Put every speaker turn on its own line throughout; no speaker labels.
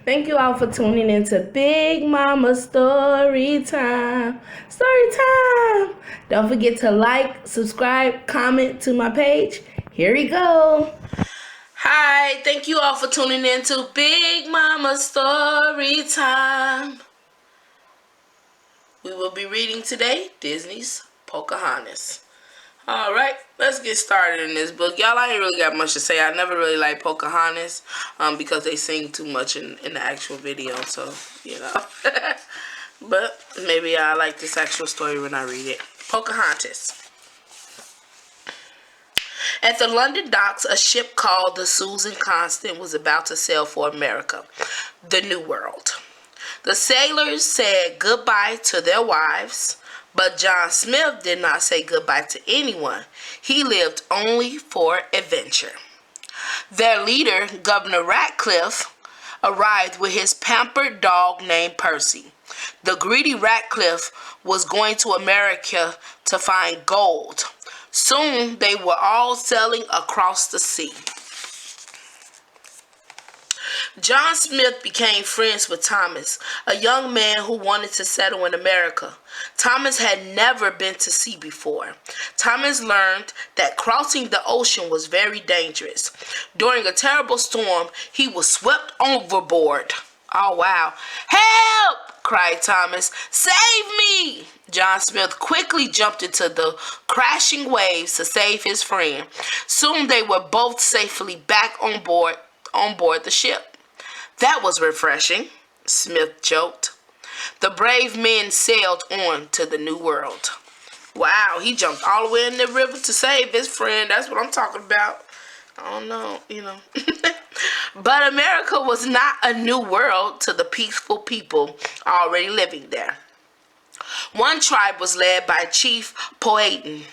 Thank you all for tuning into Big Mama Story Time. Story Time! Don't forget to like, subscribe, comment to my page. Here we go. Hi, thank you all for tuning in to Big Mama Story Time. We will be reading today Disney's Pocahontas. Alright, let's get started in this book. Y'all, I ain't really got much to say. I never really liked Pocahontas because they sing too much in the actual video, so, you know. But maybe I like this actual story when I read it. Pocahontas. At the London docks, a ship called the Susan Constant was about to sail for America, the New World. The sailors said goodbye to their wives, but John Smith did not say goodbye to anyone. He lived only for adventure. Their leader, Governor Ratcliffe, arrived with his pampered dog named Percy. The greedy Ratcliffe was going to America to find gold. Soon they were all sailing across the sea. John Smith became friends with Thomas, a young man who wanted to settle in America. Thomas had never been to sea before. Thomas learned that crossing the ocean was very dangerous. During a terrible storm, he was swept overboard. Oh, wow. "Help!" cried Thomas. "Save me!" John Smith quickly jumped into the crashing waves to save his friend. Soon they were both safely back on board the ship. "That was refreshing," Smith joked. The brave men sailed on to the New World. Wow, he jumped all the way in the river to save his friend. That's what I'm talking about. I don't know, you know. But America was not a new world to the peaceful people already living there. One tribe was led by Chief Powhatan.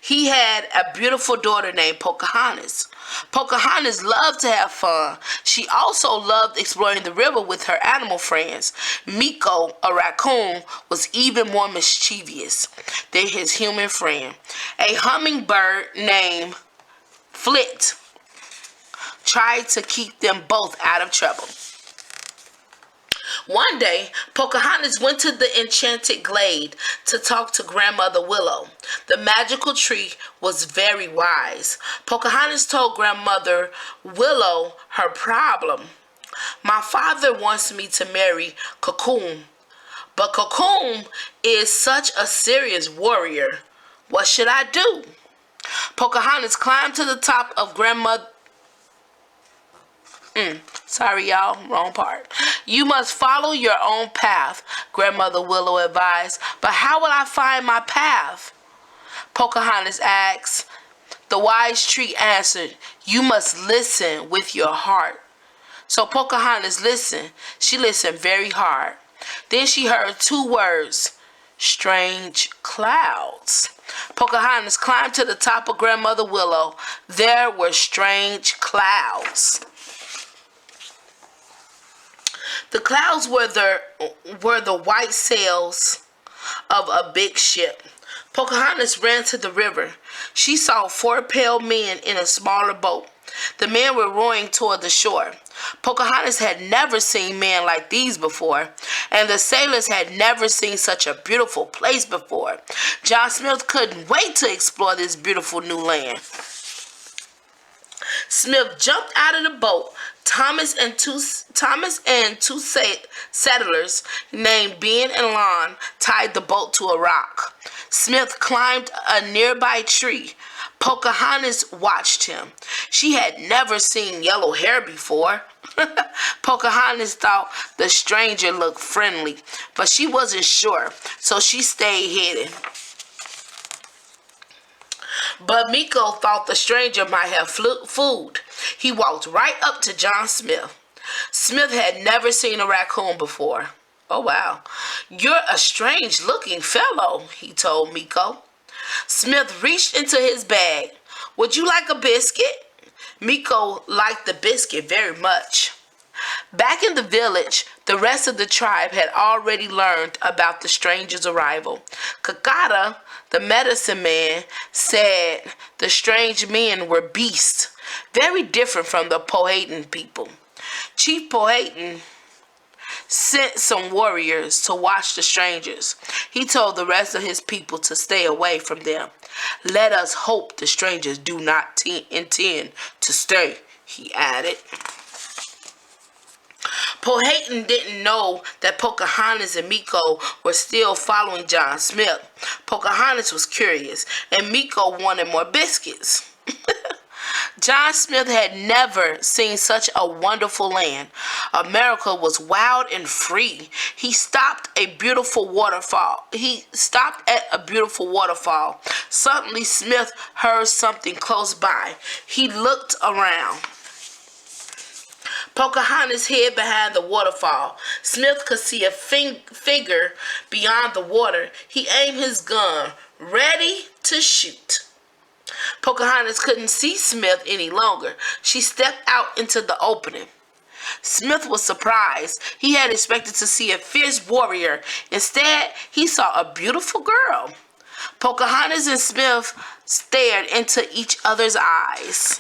He had a beautiful daughter named Pocahontas. Pocahontas loved to have fun. She also loved exploring the river with her animal friends. Miko, a raccoon, was even more mischievous than his human friend. A hummingbird named Flit tried to keep them both out of trouble. One day, Pocahontas went to the enchanted glade to talk to Grandmother Willow. The magical tree was very wise. Pocahontas told Grandmother Willow her problem. "My father wants me to marry Cocoon, but Cocoon is such a serious warrior. What should I do?" Pocahontas climbed to the top of Sorry, y'all. Wrong part. "You must follow your own path," Grandmother Willow advised. "But how will I find my path?" Pocahontas asked. The wise tree answered, "You must listen with your heart." So Pocahontas listened. She listened very hard. Then she heard two words, strange clouds. Pocahontas climbed to the top of Grandmother Willow. There were strange clouds. The clouds were the white sails of a big ship. Pocahontas ran to the river. She saw 4 pale men in a smaller boat. The men were rowing toward the shore. Pocahontas had never seen men like these before, and the sailors had never seen such a beautiful place before. John Smith couldn't wait to explore this beautiful new land. Smith jumped out of the boat. Thomas and two settlers named Ben and Lon tied the boat to a rock. Smith climbed a nearby tree. Pocahontas watched him. She had never seen yellow hair before. Pocahontas thought the stranger looked friendly, but she wasn't sure, so she stayed hidden. But Miko thought the stranger might have food. He walked right up to John Smith. Smith had never seen a raccoon before. "Oh, wow. You're a strange-looking fellow," he told Miko. Smith reached into his bag. "Would you like a biscuit?" Miko liked the biscuit very much. Back in the village, the rest of the tribe had already learned about the stranger's arrival. Kakata, the medicine man, said the strange men were beasts, very different from the Powhatan people. Chief Powhatan sent some warriors to watch the strangers. He told the rest of his people to stay away from them. Let us hope the strangers do not intend to stay, he added. Powhatan didn't know that Pocahontas and Meeko were still following John Smith. Pocahontas was curious, and Meeko wanted more biscuits. John Smith had never seen such a wonderful land. America was wild and free. He stopped at a beautiful waterfall. Suddenly Smith heard something close by. He looked around. Pocahontas hid behind the waterfall. Smith could see a figure beyond the water. He aimed his gun, ready to shoot. Pocahontas couldn't see Smith any longer. She stepped out into the opening. Smith was surprised. He had expected to see a fierce warrior. Instead, he saw a beautiful girl. Pocahontas and Smith stared into each other's eyes.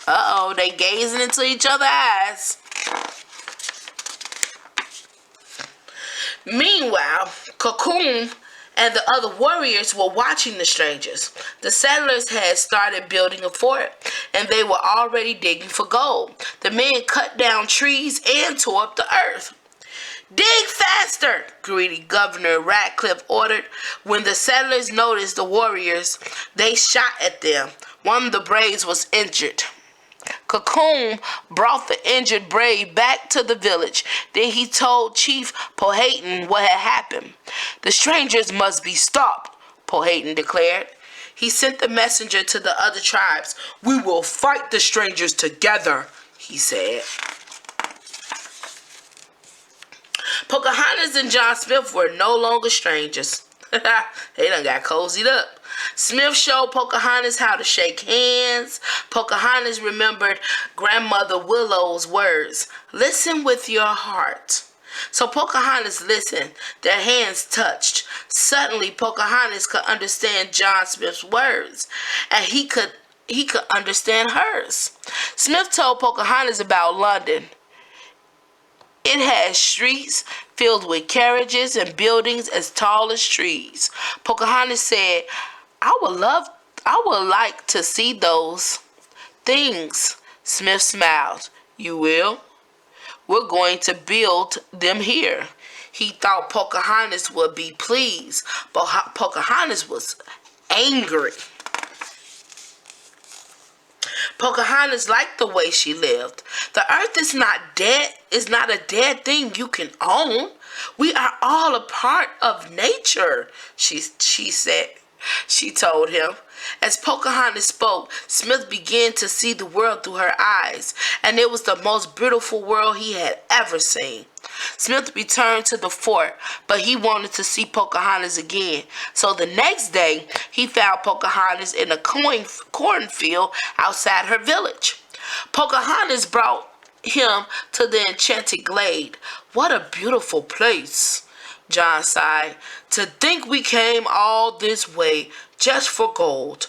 Uh-oh, they gazing into each other's eyes. Meanwhile, Cocoon and the other warriors were watching the strangers. The settlers had started building a fort, and they were already digging for gold. The men cut down trees and tore up the earth. Dig faster, greedy Governor Radcliffe ordered. When the settlers noticed the warriors, they shot at them. One of the braves was injured. Cocoon brought the injured brave back to the village. Then he told Chief Powhatan what had happened. The strangers must be stopped, Powhatan declared. He sent the messenger to the other tribes. We will fight the strangers together, he said. Pocahontas and John Smith were no longer strangers. They done got cozied up. Smith showed Pocahontas how to shake hands. Pocahontas remembered Grandmother Willow's words, listen with your heart. So Pocahontas listened. Their hands touched. Suddenly, Pocahontas could understand John Smith's words, and he could understand hers. Smith told Pocahontas about London. It has streets filled with carriages and buildings as tall as trees. Pocahontas said, I would like to see those things. Smith smiled. You will? We're going to build them here. He thought Pocahontas would be pleased, but Pocahontas was angry. Pocahontas liked the way she lived. The earth is not dead. It's not a dead thing you can own. We are all a part of nature, she said. She told him. As Pocahontas spoke, Smith began to see the world through her eyes, and it was the most beautiful world he had ever seen. Smith returned to the fort, but he wanted to see Pocahontas again. So the next day, he found Pocahontas in a cornfield outside her village. Pocahontas brought him to the enchanted glade. What a beautiful place, John sighed. To think we came all this way just for gold.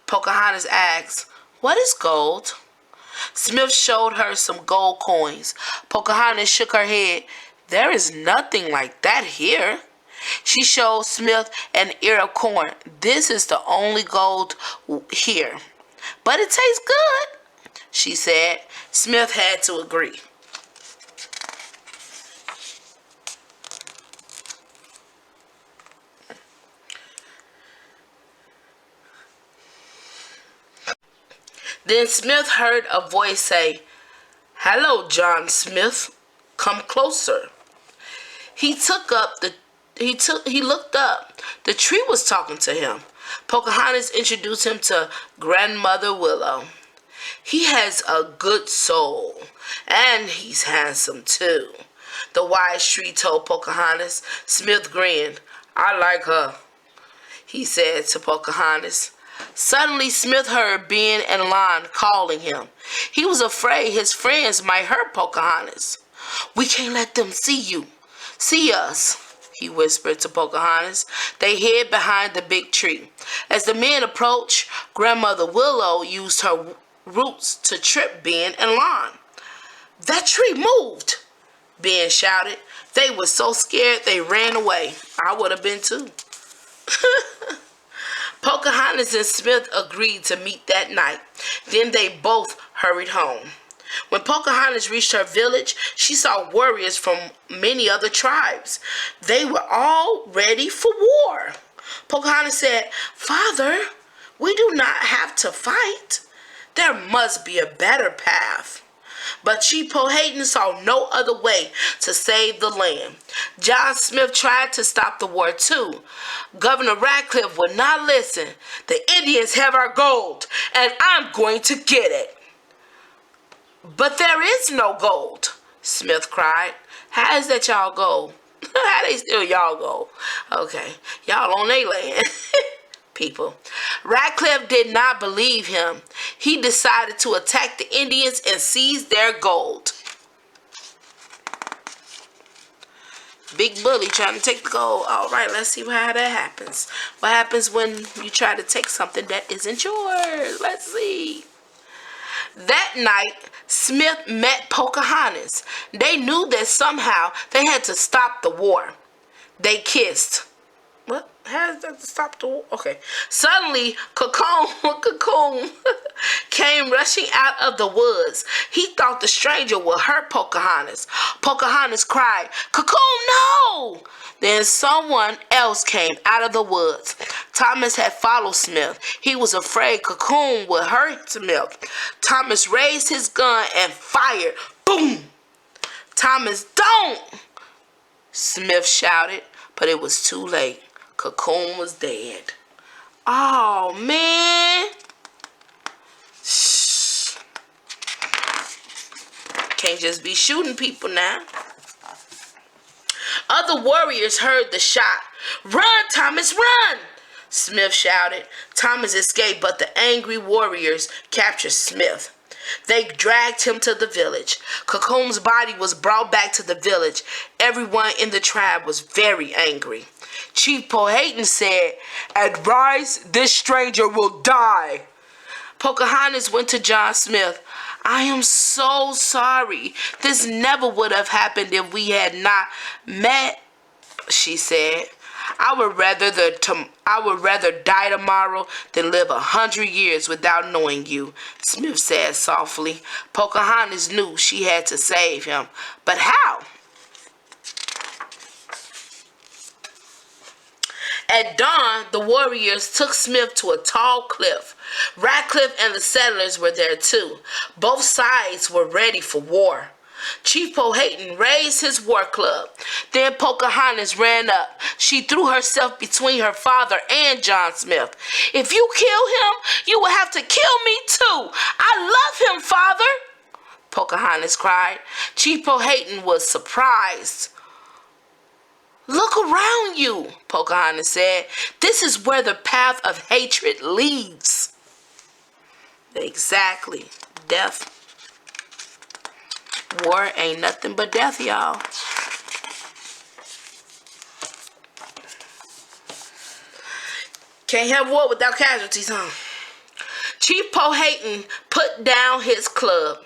Pocahontas asked, what is gold? Smith showed her some gold coins. Pocahontas shook her head. There is nothing like that here. She showed Smith an ear of corn. This is the only gold here. But it tastes good, she said. Smith had to agree. Then Smith heard a voice say, Hello, John Smith. Come closer. He looked up. The tree was talking to him. Pocahontas introduced him to Grandmother Willow. He has a good soul, and he's handsome too, the wise tree told Pocahontas. Smith grinned. I like her, he said to Pocahontas. Suddenly, Smith heard Ben and Lon calling him. He was afraid his friends might hurt Pocahontas. We can't let them see us, he whispered to Pocahontas. They hid behind the big tree. As the men approached, Grandmother Willow used her roots to trip Ben and Lon. That tree moved, Ben shouted. They were so scared they ran away. I would have been too. Pocahontas and Smith agreed to meet that night. Then they both hurried home. When Pocahontas reached her village, she saw warriors from many other tribes. They were all ready for war. Pocahontas said, "Father, we do not have to fight. There must be a better path." But Chief Powhatan saw no other way to save the land. John Smith tried to stop the war too. Governor Radcliffe would not listen. "The Indians have our gold, and I'm going to get it." "But there is no gold," Smith cried. "How is that y'all gold?" How they steal y'all gold? Okay, y'all on their land. People. Radcliffe did not believe him. He decided to attack the Indians and seize their gold. Big bully trying to take the gold. All right, let's see how that happens. What happens when you try to take something that isn't yours? Let's see. That night, Smith met Pocahontas. They knew that somehow they had to stop the war. They kissed. What? How does that stop the war? Okay. Suddenly, Cocoon came rushing out of the woods. He thought the stranger would hurt Pocahontas. Pocahontas cried, "Cocoon, no!" Then someone else came out of the woods. Thomas had followed Smith. He was afraid Cocoon would hurt Smith. Thomas raised his gun and fired. Boom! "Thomas, don't!" Smith shouted, but it was too late. Cocoon was dead. Oh, man. Shh. Can't just be shooting people now. Other warriors heard the shot. "Run, Thomas, run!" Smith shouted. Thomas escaped, but the angry warriors captured Smith. They dragged him to the village. Cocoon's body was brought back to the village. Everyone in the tribe was very angry. Chief Powhatan said, "Advise this stranger will die." Pocahontas went to John Smith. "I am so sorry. This never would have happened if we had not met," she said. I would rather die tomorrow than live 100 years without knowing you," Smith said softly. Pocahontas knew she had to save him. But how? At dawn, the warriors took Smith to a tall cliff. Radcliffe and the settlers were there too. Both sides were ready for war. Chief Powhatan raised his war club. Then Pocahontas ran up. She threw herself between her father and John Smith. "If you kill him, you will have to kill me too. I love him, father," Pocahontas cried. Chief Powhatan was surprised. "Look around you," Pocahontas said. "This is where the path of hatred leads." Exactly. Death. War ain't nothing but death, y'all. Can't have war without casualties, huh? Chief Powhatan put down his club.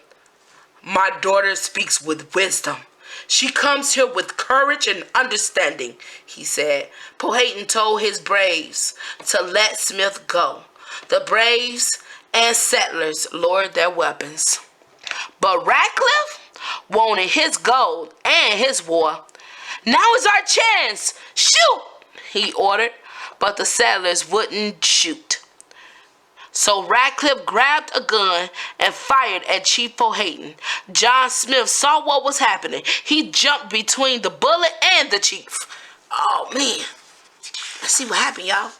"My daughter speaks with wisdom. She comes here with courage and understanding," he said. Powhatan told his braves to let Smith go. The braves and settlers lowered their weapons. But Radcliffe wanted his gold and his war. "Now is our chance. Shoot!" he ordered, but the settlers wouldn't shoot. So Radcliffe grabbed a gun and fired at Chief Powhatan. John Smith saw what was happening. He jumped between the bullet and the chief. Oh, man. Let's see what happened, y'all.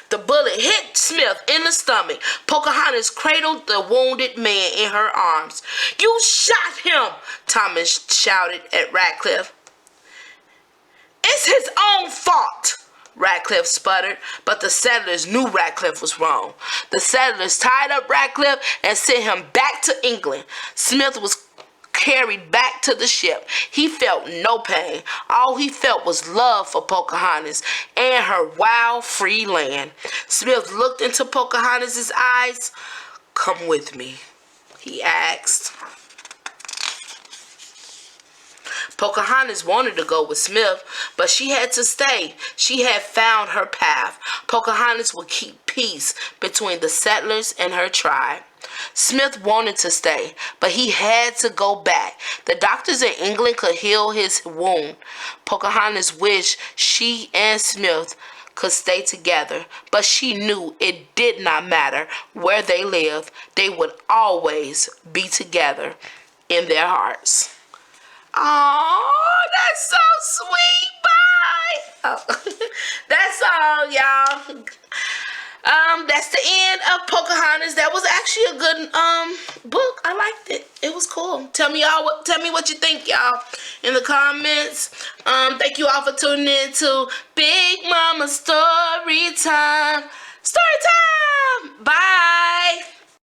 The bullet hit Smith in the stomach. Pocahontas cradled the wounded man in her arms. "You shot him," Thomas shouted at Radcliffe. "It's his own fault," Radcliffe sputtered, but the settlers knew Radcliffe was wrong. The settlers tied up Radcliffe and sent him back to England. Smith was carried back to the ship. He felt no pain. All he felt was love for Pocahontas and her wild, free land. Smith looked into Pocahontas' eyes. "Come with me," he asked. Pocahontas wanted to go with Smith, but she had to stay. She had found her path. Pocahontas would keep peace between the settlers and her tribe. Smith wanted to stay, but he had to go back. The doctors in England could heal his wound. Pocahontas wished she and Smith could stay together, but she knew it did not matter where they lived. They would always be together in their hearts. Oh, that's so sweet. Bye. Oh. That's all, y'all. That's the end of Pocahontas. That was actually a good book. I liked it. It was cool. Tell me what you think, y'all, in the comments. Thank you all for tuning in to Big Mama Story Time. Story time. Bye.